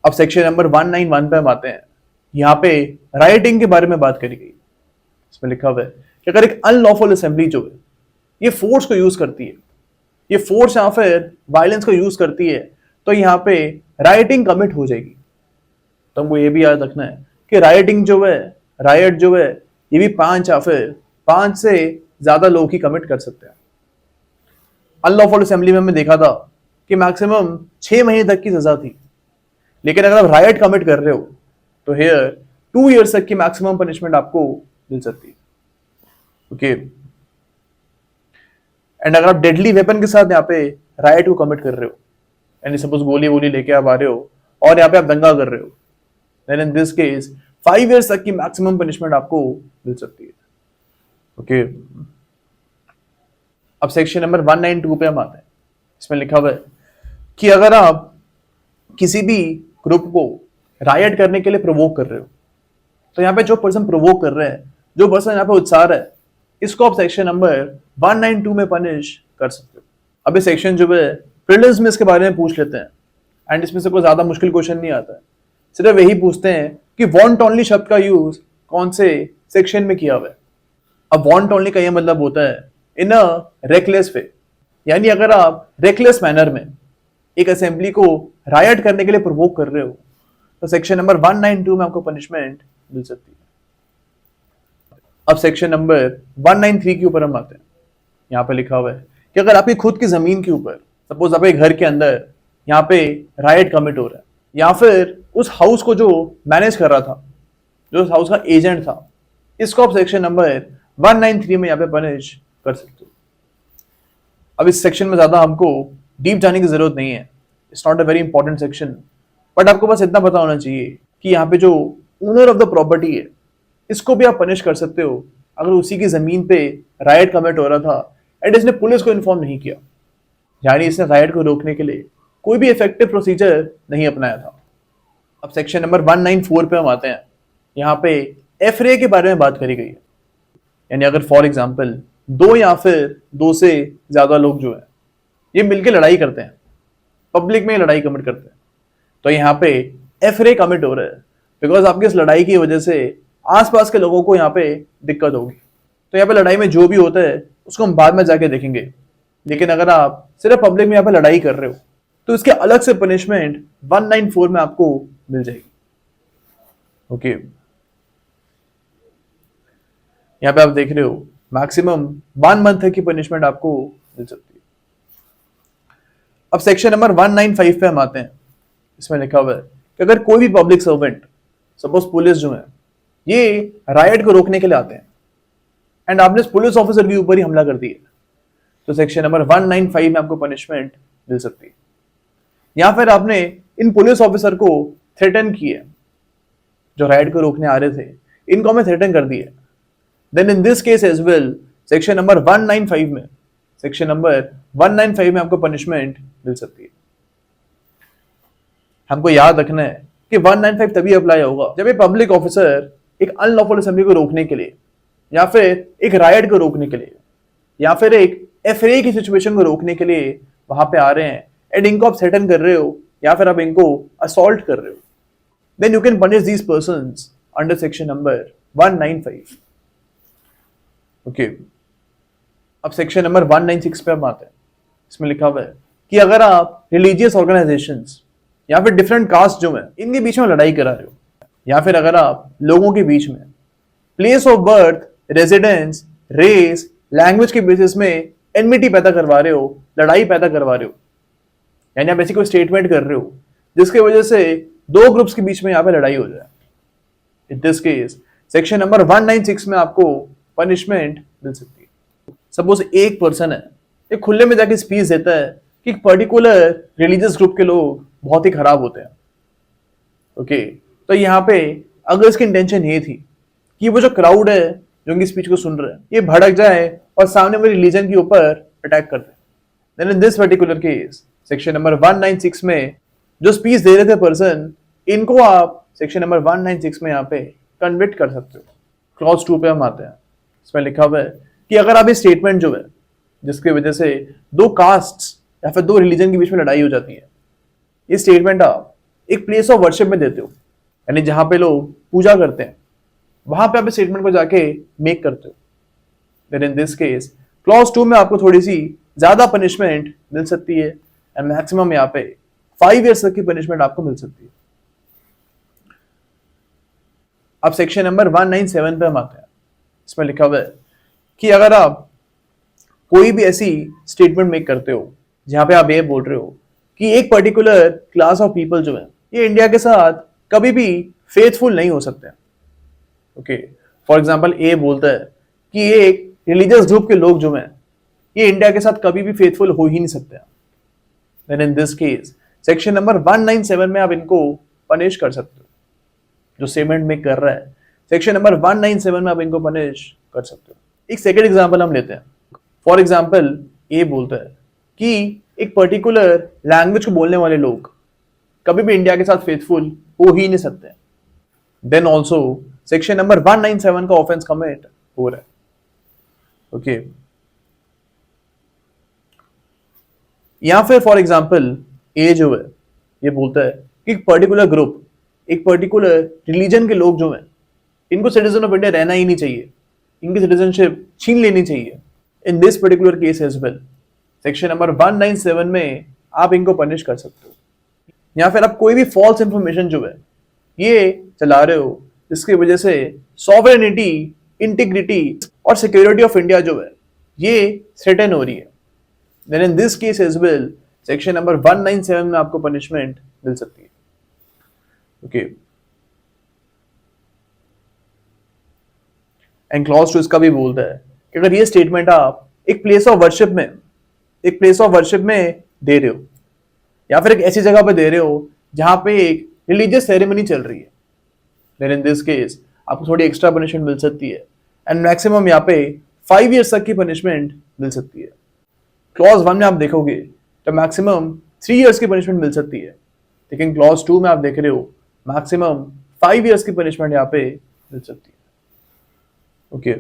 अब section number 191 पे हम आते हैं। यहाँ पे राइटिंग के बारे में बात करी गई। इसमें लिखा हुआ है कि अगर एक अनलॉफुल असेंबली जो है ये फोर्स को यूज करती है, ये फोर्स या फिर वायलेंस को यूज करती है, तो यहाँ पे राइटिंग कमिट हो जाएगी। तो हमको ये भी याद रखना है कि राइटिंग जो है, राइट जो है, ये भी 5 या फिर 5 से ज्यादा लोग ही कमिट कर सकते हैं। अनलॉफुल असेंबली में हमने देखा था कि मैक्सिमम 6 महीने तक की सजा थी, लेकिन अगर आप राइट कमिट कर रहे हो तो हियर 2 ईयर्स तक की मैक्सिमम पनिशमेंट आपको मिल सकती है। ओके, एंड अगर आप डेडली वेपन के साथ यहाँ पे राइट को कमिट कर रहे हो, यानी सपोज गोली वोली लेके आप आ रहे हो और यहाँ पे आप दंगा कर रहे हो, then in this case 5 years तक की मैक्सिमम पनिशमेंट आपको मिल सकती है। ओके, अब सेक्शन नंबर 192 पे हम आते हैं। इसमें लिखा हुआ है कि अगर आप किसी भी ग्रुप को रायट करने के लिए प्रोवोक कर रहे हो, तो यहाँ पे जो पर्सन प्रोवोक कर रहे हैं, जो पर्सन यहाँ पे उत्साह है, इसको आप सेक्शन नंबर 192 में पनिश कर सकते हो। अब ये सेक्शन जो है प्रीलिम्स में इसके बारे में पूछ लेते हैं, एंड इसमें से कोई ज्यादा मुश्किल क्वेश्चन नहीं आता है। सिर्फ यही पूछते हैं कि वांट ओनली शब्द का यूज कौन से सेक्शन में किया हुआ है। अब वांट ओनली का यह मतलब होता है इन अ रेकलेस वे, यानी अगर आप रेकलेस मैनर में एक असेंबली को रायट करने के लिए प्रोवोक कर रहे हो, तो सेक्शन नंबर 192 में आपको पनिशमेंट मिल सकती है। अब सेक्शन नंबर 193 के ऊपर हम आते हैं। यहाँ पे लिखा हुआ है कि अगर आपकी खुद की जमीन के ऊपर, सपोज आपके घर के अंदर यहाँ पे राइट कमिट हो रहा है, या फिर उस हाउस को जो मैनेज कर रहा था, जो उस हाउस का एजेंट था, इसको आप सेक्शन नंबर 193 में यहाँ पे पनिश कर सकते हो। अब इस सेक्शन में ज्यादा हमको डीप जाने की जरूरत नहीं है, it's not a very important section, but आपको बस इतना पता होना चाहिए कि यहाँ पे जो ओनर ऑफ द प्रॉपर्टी है, इसको भी आप पनिश कर सकते हो अगर उसी की जमीन पे राइट कमिट हो रहा था एंड इसने पुलिस को इन्फॉर्म नहीं किया, यानी इसने राइट को रोकने के लिए कोई भी इफेक्टिव प्रोसीजर नहीं अपनाया था। अब सेक्शन नंबर 194 पे हम आते हैं। यहाँ पे एफरे के बारे में बात करी गई है, यानी अगर फॉर एग्जाम्पल 2 या फिर 2 से ज्यादा लोग जो है ये मिलकर लड़ाई करते हैं, पब्लिक में लड़ाई कमिट करते हैं, तो यहाँ पे एफरे कमिट हो रहा है बिकॉज आपकी इस लड़ाई की वजह से आसपास के लोगों को यहाँ पे दिक्कत होगी। तो यहाँ पे लड़ाई में जो भी होता है उसको हम बाद में जाके देखेंगे, लेकिन अगर आप सिर्फ पब्लिक में यहाँ पे लड़ाई कर रहे हो तो इसके अलग से पनिशमेंट 194 में आपको मिल जाएगी। ओके, यहाँ पे आप देख रहे हो मैक्सिमम 1 मंथ तक की पनिशमेंट आपको मिल सकती है। अब सेक्शन नंबर 195 पे हम आते हैं। इसमें लिखा हुआ है कि अगर कोई भी पब्लिक सर्वेंट, सपोज पुलिस जो है, ये राइट को रोकने के लिए आते हैं एंड आपने इस पुलिस ऑफिसर के ऊपर ही हमला कर दिया, तो सेक्शन नंबर 195 में आपको पनिशमेंट मिल सकती है। या फिर आपने इन पुलिस ऑफिसर को थ्रेटन किया, जो राइट को रोकने आ रहे थे, इनको हमें थ्रेटन कर दिया, then in this case as well section number 195 में, सेक्शन नंबर 195 में आपको पनिशमेंट मिल सकती है। हमको याद रखना है कि 195 तभी अप्लाई होगा जब एक पब्लिक ऑफिसर एक अनलॉफुल असेंबली को रोकने के लिए, या फिर एक राइट को रोकने के लिए, या फिर एक एफरे की सिचुएशन को रोकने के लिए वहां पे आ रहे हैं एंड इनको आप थ्रेटन कर रहे हो या फिर आप इनको असॉल्ट कर रहे हो, then you can punish these persons under section number 195। Okay, अब सेक्शन नंबर 196 पे हम आते हैं। इसमें लिखा हुआ है कि अगर आप रिलीजियस ऑर्गेनाइजेशंस या फिर डिफरेंट कास्ट जो है इनके बीच में लड़ाई करा रहे हो, या फिर अगर आप लोगों के बीच में place of birth, residence, race, language के बेसिस में एनमिटी पैदा करवा रहे हो, लड़ाई पैदा करवा रहे हो, यानी आप ऐसी कोई स्टेटमेंट कर रहे हो जिसकी वजह से 2 ग्रुप्स के बीच में यहाँ पे लड़ाई हो जाए, इन दिस केस सेक्शन नंबर 196 में आपको पनिशमेंट मिल सकती है। सपोज एक पर्सन है, एक खुले में जाके स्पीच देता है कि पर्टिकुलर रिलीजियस ग्रुप के लोग बहुत ही खराब होते हैं। ओके, तो यहाँ पे अगर इसकी इंटेंशन ये थी कि वो जो क्राउड है जो उनकी स्पीच को सुन रहे हैं ये भड़क जाए और सामने वाले रिलीजन के ऊपर अटैक कर दे, then in this particular case section number 196 में जो स्पीच दे रहे थे पर्सन, इनको आप सेक्शन नंबर 196 में यहाँ पे कन्विक्ट कर सकते हो। क्लॉज 2 पे हम आते हैं। इसमें लिखा हुआ है कि अगर आप ये स्टेटमेंट जो है जिसकी वजह से 2 कास्ट या फिर 2 रिलीजन के बीच में लड़ाई हो जाती है, ये स्टेटमेंट आप एक प्लेस ऑफ वर्शिप में देते हो, यानी जहां पे लोग पूजा करते हैं, वहां पे आप स्टेटमेंट को जाके मेक करते हो, then in this case clause 2 में आपको थोड़ी सी ज्यादा पनिशमेंट मिल सकती है, एंड मैक्सिमम यहाँ पे 5 ईयर्स तक की पनिशमेंट आपको मिल सकती है। अब सेक्शन नंबर 197 पे हम आते हैं। इसमें लिखा हुआ है कि अगर आप कोई भी ऐसी स्टेटमेंट मेक करते हो जहां पे आप ये बोल रहे हो कि एक पर्टिकुलर क्लास ऑफ पीपल जो है ये इंडिया के साथ कभी भी फेथफुल नहीं हो सकते। ओके, फॉर एग्जांपल ए बोलता है कि एक रिलीजियस ग्रुप के लोग जो हैं ये इंडिया के साथ कभी भी फेथफुल हो ही नहीं सकते। Then in this case section number 197 में आप इनको पनिश कर सकते हो, जो स्टेटमेंट मेक कर रहा है सेक्शन नंबर 197 में आप इनको पनिश कर सकते हो। एक सेकंड एग्जांपल हम लेते हैं। फॉर एग्जांपल ए बोलता है कि एक पर्टिकुलर लैंग्वेज को बोलने वाले लोग कभी भी इंडिया के साथ फेथफुल हो ही नहीं सकते। देन ऑल्सो सेक्शन नंबर 197 का ऑफेंस कमिट हो रहा है। ओके, या फिर फॉर एग्जांपल ए जो है ये बोलता है कि एक पर्टिकुलर ग्रुप, एक पर्टिकुलर रिलीजन के लोग जो हैं इनको सिटीजन ऑफ इंडिया रहना ही नहीं चाहिए, इनकी सिटीजनशिप छीन लेनी चाहिए। In this particular case as well section number 197 में आप इनको पनिश कर सकते हो। या फिर आप कोई भी फॉल्स इंफॉर्मेशन जो है ये चला रहे हो जिसकी वजह से सॉवरेनिटी, इंटीग्रिटी और सिक्योरिटी ऑफ इंडिया जो है ये थ्रेटन हो रही है, then in this case as well section number 197 में आपको पनिशमेंट मिल सकती है। ओके, एंड क्लॉज 2 इसका भी बोलता है कि अगर ये स्टेटमेंट आप एक प्लेस ऑफ वर्शिप में दे रहे हो या फिर एक ऐसी जगह पे दे रहे हो जहां पे एक रिलीजियस सेरेमनी चल रही है, देन इन दिस केस आपको थोड़ी एक्स्ट्रा पनिशमेंट मिल सकती है, एंड मैक्सिमम यहाँ पे 5 ईयर्स तक की पनिशमेंट मिल सकती है। क्लॉज 1 में आप देखोगे तो मैक्सिमम 3 ईयर्स की पनिशमेंट मिल सकती है, लेकिन क्लॉज 2 में आप देख रहे हो मैक्सिमम 5 ईयर्स की पनिशमेंट यहाँ पे मिल सकती है। ओके